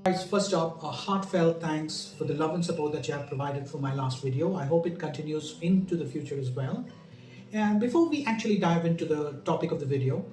Guys, first up, a heartfelt thanks for the love and support that you have provided for my last video. I hope it continues into the future as well. And before we actually dive into the topic of the video,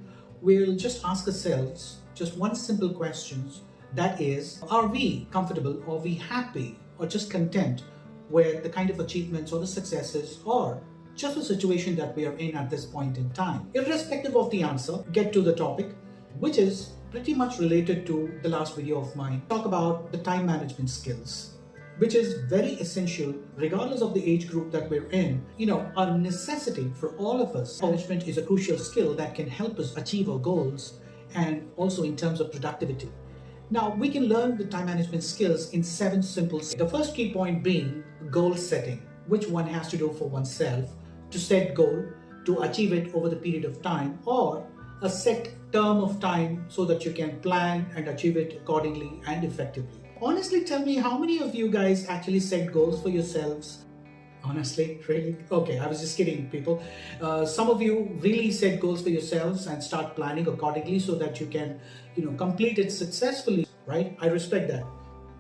we'll just ask ourselves just one simple question, that is, are we comfortable, or are we happy, or just content with the kind of achievements or the successes or just the situation that we are in at this point in time? Irrespective of the answer, get to the topic, which is pretty much related to the last video of mine. Talk about the time management skills, which is very essential regardless of the age group that we're in. A necessity for all of us. Management is a crucial skill that can help us achieve our goals, and also in terms of productivity. Now, we can learn the time management skills in 7 simple steps. The first key point being goal setting, which one has to do for oneself to set goal, to achieve it over the period of time, or a set term of time so that you can plan and achieve it accordingly and effectively. Honestly, tell me, how many of you guys actually set goals for yourselves? Honestly, really? Okay, I was just kidding, people. Some of you really set goals for yourselves and start planning accordingly so that you can, complete it successfully, right? I respect that.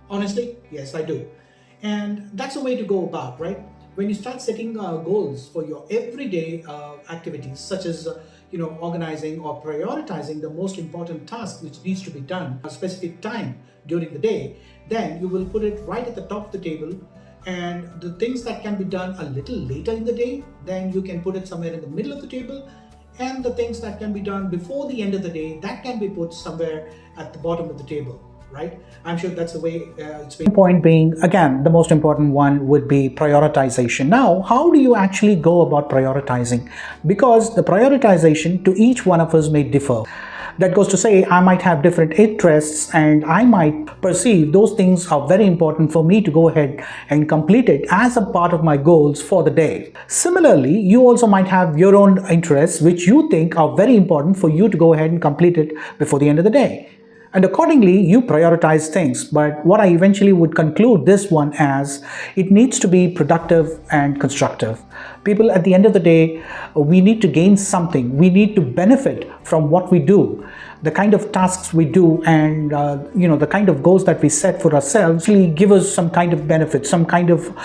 Honestly, yes, I do. And that's a way to go about, right? When you start setting goals for your everyday activities, such as organizing or prioritizing the most important task which needs to be done at a specific time during the day, then you will put it right at the top of the table. And the things that can be done a little later in the day, then you can put it somewhere in the middle of the table. And the things that can be done before the end of the day, that can be put somewhere at the bottom of the table, right? I'm sure that's the way it's been. Point being, again, the most important one would be prioritization. Now, how do you actually go about prioritizing? Because the prioritization to each one of us may differ. That goes to say, I might have different interests, and I might perceive those things are very important for me to go ahead and complete it as a part of my goals for the day. Similarly, you also might have your own interests which you think are very important for you to go ahead and complete it before the end of the day. And accordingly, you prioritize things. But what I eventually would conclude this one as, it needs to be productive and constructive. People, at the end of the day, we need to gain something. We need to benefit from what we do, the kind of tasks we do, and the kind of goals that we set for ourselves really give us some kind of benefit, some kind of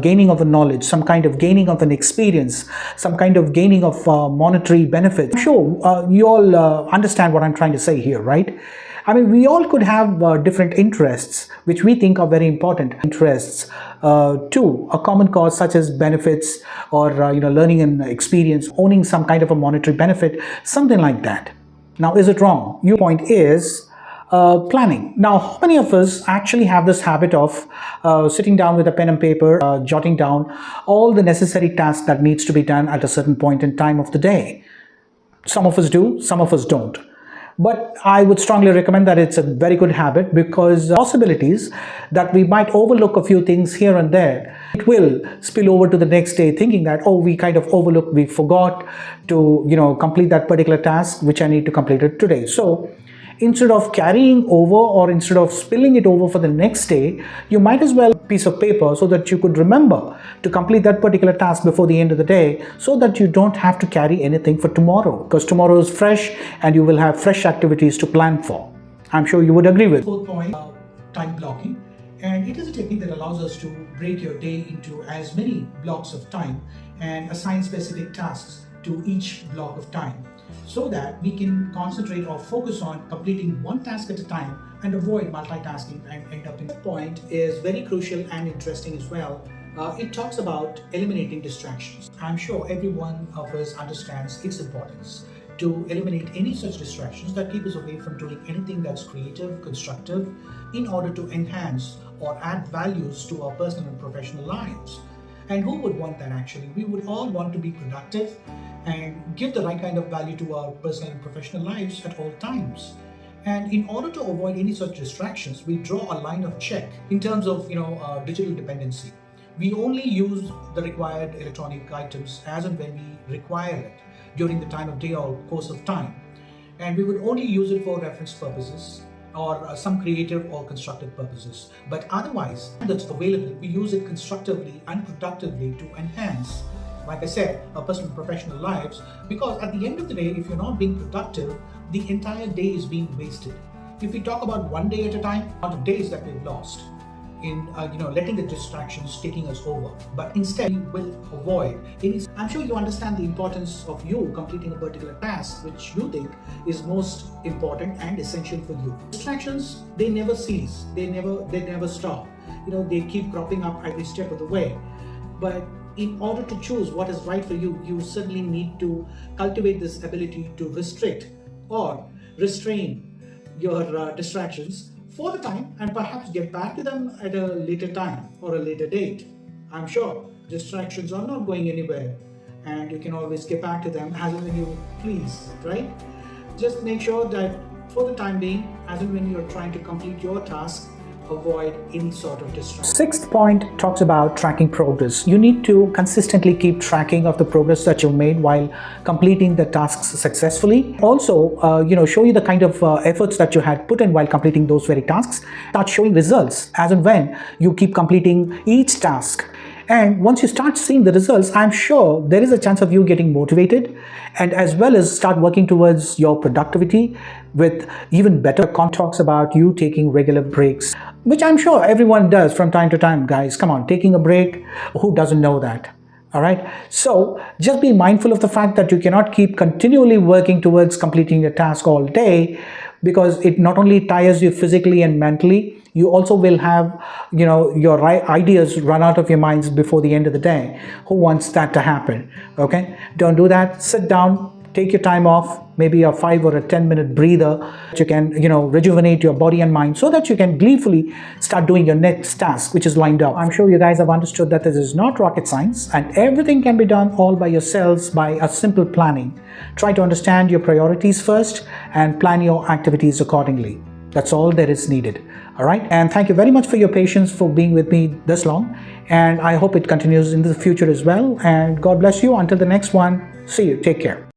gaining of a knowledge, some kind of gaining of an experience, some kind of gaining of monetary benefit. I'm sure you all understand what I'm trying to say here, right? I mean, we all could have different interests which we think are very important interests to a common cause, such as benefits or learning and experience, owning some kind of a monetary benefit, something like that. Now, is it wrong? Your point is planning. Now, how many of us actually have this habit of sitting down with a pen and paper, jotting down all the necessary tasks that needs to be done at a certain point in time of the day? Some of us do, some of us don't. But I would strongly recommend that it's a very good habit, because possibilities that we might overlook a few things here and there, it will spill over to the next day thinking that, oh, we kind of overlooked, we forgot to, complete that particular task which I need to complete it today. So instead of carrying over, or instead of spilling it over for the next day, you might as well piece of paper so that you could remember to complete that particular task before the end of the day, so that you don't have to carry anything for tomorrow, because tomorrow is fresh and you will have fresh activities to plan for. I'm sure you would agree with. Fourth point, time blocking. And it is a technique that allows us to break your day into as many blocks of time and assign specific tasks to each block of time, so that we can concentrate or focus on completing one task at a time and avoid multitasking and end up in. The point is very crucial and interesting as well. It talks about eliminating distractions. I'm sure every one of us understands its importance to eliminate any such distractions that keep us away from doing anything that's creative, constructive, in order to enhance or add values to our personal and professional lives. And who would want that actually? We would all want to be productive and give the right kind of value to our personal and professional lives at all times. And in order to avoid any such distractions, we draw a line of check in terms of digital dependency. We only use the required electronic items as and when we require it during the time of day or course of time. And we would only use it for reference purposes or some creative or constructive purposes. But otherwise, that's available, we use it constructively and productively to enhance, like I said, our personal and professional lives. Because at the end of the day, if you're not being productive, the entire day is being wasted. If we talk about one day at a time, are the days that we've lost in letting the distractions taking us over, but instead we will avoid any. I'm sure you understand the importance of you completing a particular task which you think is most important and essential for you. Distractions, they never cease, they never stop. They keep cropping up every step of the way. But in order to choose what is right for you, you certainly need to cultivate this ability to restrict or restrain your distractions for the time, and perhaps get back to them at a later time or a later date. I'm sure distractions are not going anywhere, and you can always get back to them as and when you please, right? Just make sure that for the time being, as and when you're trying to complete your task, avoid any sort of distraction. Sixth point talks about tracking progress. You need to consistently keep tracking of the progress that you made while completing the tasks successfully. Also, show you the kind of efforts that you had put in while completing those very tasks. Start showing results as and when you keep completing each task. And once you start seeing the results, I'm sure there is a chance of you getting motivated, and as well as start working towards your productivity with even better. Talks about you taking regular breaks, which I'm sure everyone does from time to time. Guys, come on, taking a break, who doesn't know that? All right, so just be mindful of the fact that you cannot keep continually working towards completing your task all day, because it not only tires you physically and mentally, you also will have your ideas run out of your minds before the end of the day. Who wants that to happen? Okay, don't do that. Sit down, take your time off, maybe a 5 or a 10-minute breather. You can rejuvenate your body and mind so that you can gleefully start doing your next task which is lined up. I'm sure you guys have understood that this is not rocket science, and everything can be done all by yourselves by a simple planning. Try to understand your priorities first and plan your activities accordingly. That's all that is needed. All right, and thank you very much for your patience, for being with me this long, and I hope it continues in the future as well. And God bless you until the next one. See you. Take care.